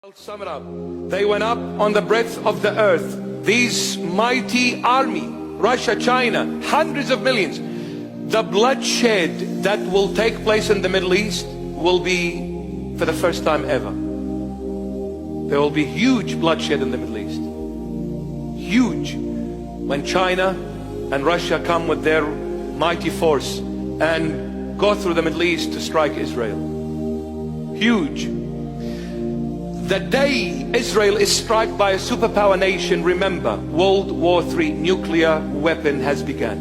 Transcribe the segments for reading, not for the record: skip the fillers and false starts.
I'll sum it up. They went up on the breadth of the earth. These mighty army, Russia, China, hundreds of millions. The bloodshed that will take place in the Middle East will be for the first time ever. There will be huge bloodshed in the Middle East. Huge. When China and Russia come with their mighty force and go through the Middle East to strike Israel. Huge. The day Israel is struck by a superpower nation, remember, World War III nuclear weapon has begun.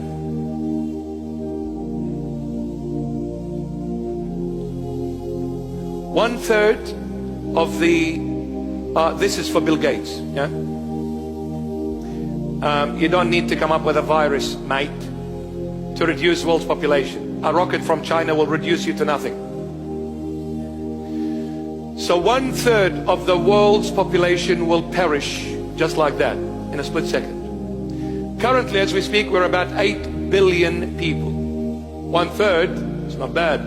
One third of the, this is for Bill Gates, yeah? You don't need to come up with a virus, mate, to reduce world's population. A rocket from China will reduce you to nothing. So 1/3 of the world's population will perish just like that in a split second. Currently, as we speak, we're about 8 billion people. 1/3, it's not bad.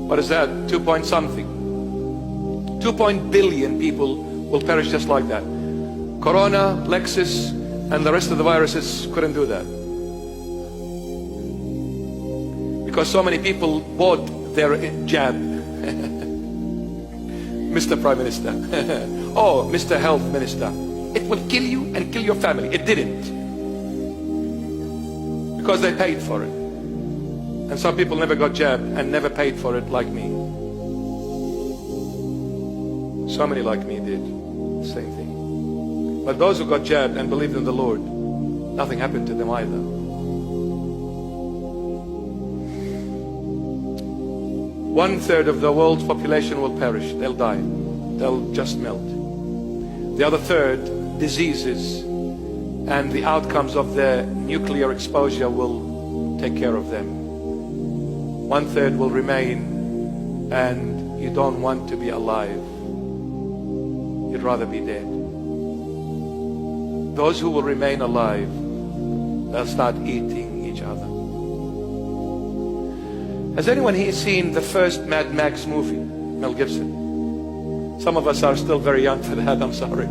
What is that? 2 point something. 2 billion people will perish just like that. Corona, Lexus, and the rest of the viruses couldn't do that. Because so many people bought their jab. Mr. Prime Minister. Oh, Mr. Health Minister. It will kill you and kill your family. It didn't. Because they paid for it. And some people never got jabbed and never paid for it like me. So many like me did the same thing. But those who got jabbed and believed in the Lord, nothing happened to them either. One third of the world's population will perish. They'll die. They'll just melt. The other third, diseases and the outcomes of the nuclear exposure will take care of them. 1/3 will remain, and you don't want to be alive. You'd rather be dead. Those who will remain alive, they'll start eating each other. Has anyone here seen the first Mad Max movie? Mel Gibson. Some of us are still very young for that, I'm sorry.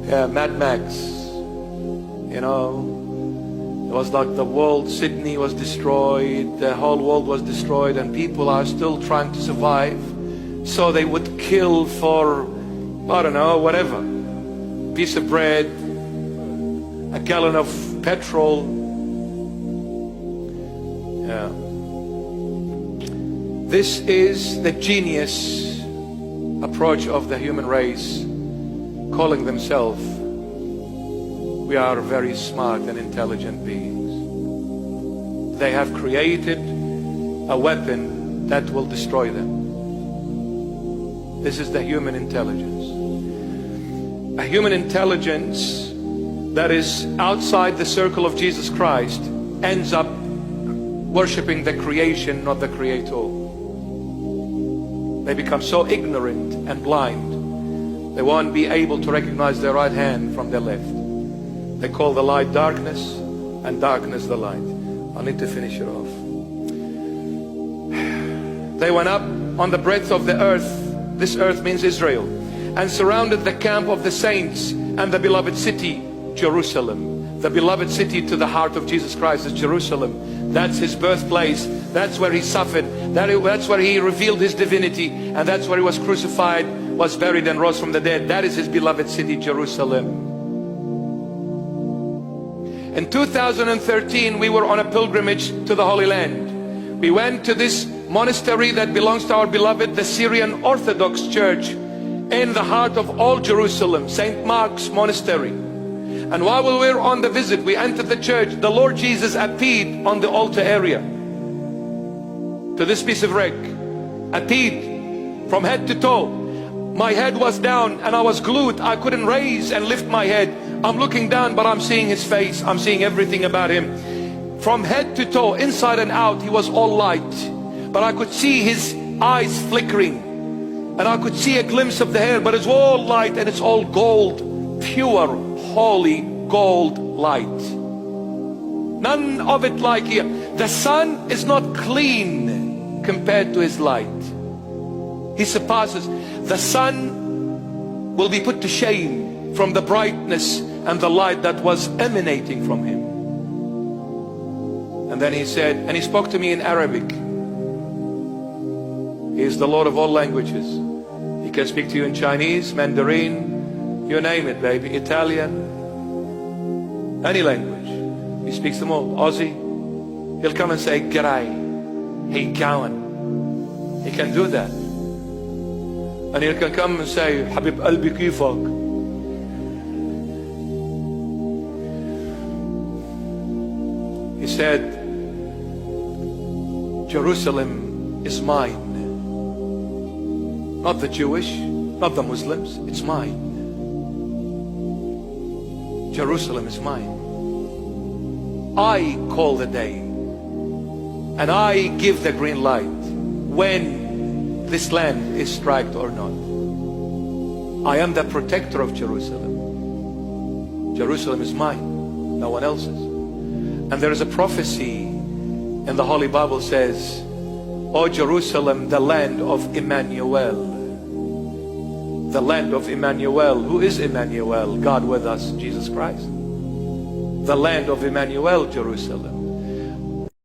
Yeah, Mad Max. You know, it was like the world, Sydney was destroyed, the whole world was destroyed, and people are still trying to survive. So they would kill for, I don't know, whatever. Piece of bread, a gallon of petrol. Yeah. This is the genius approach of the human race, calling themselves, we are very smart and intelligent beings. They have created a weapon that will destroy them. This is the human intelligence. A human intelligence that is outside the circle of Jesus Christ ends up worshiping the creation, not the Creator. They become so ignorant and blind, they won't be able to recognize their right hand from their left. They call the light darkness, and darkness the light. I need to finish it off. They went up on the breadth of the earth, this earth means Israel, and surrounded the camp of the saints and the beloved city, Jerusalem. The beloved city to the heart of Jesus Christ is Jerusalem. That's his birthplace. That's where he suffered. That's where he revealed his divinity. And that's where he was crucified, was buried, and rose from the dead. That is his beloved city, Jerusalem. In 2013, we were on a pilgrimage to the Holy Land. We went to this monastery that belongs to our beloved, the Syrian Orthodox Church, in the heart of all Jerusalem, St. Mark's Monastery. And while we were on the visit, we entered the church. The Lord Jesus appeared on the altar area. To this piece of wreck, appeared from head to toe. My head was down and I was glued. I couldn't raise and lift my head. I'm looking down, but I'm seeing his face. I'm seeing everything about him. From head to toe, inside and out, he was all light. But I could see his eyes flickering. And I could see a glimpse of the hair, but it's all light and it's all gold. Pure, holy gold light. None of it like here. The sun is not clean compared to his light. He surpasses. The sun will be put to shame from the brightness and the light that was emanating from him. And then he said, and he spoke to me in Arabic. He is the Lord of all languages. He can speak to you in Chinese, Mandarin, you name it, baby, Italian, any language. He speaks them all. Aussie, he'll come and say, G'day, hey Cowan. He can do that. And he can come and say, Habib Albi Kifak. He said, Jerusalem is mine. Not the Jewish, not the Muslims, it's mine. Jerusalem is mine. I call the day, and I give the green light when this land is striked or not. I am the protector of Jerusalem. Jerusalem is mine, no one else's. And there is a prophecy in the Holy Bible says, O Jerusalem, the land of Emmanuel. The land of Emmanuel. Who is Emmanuel? God with us, Jesus Christ. The land of Emmanuel, Jerusalem.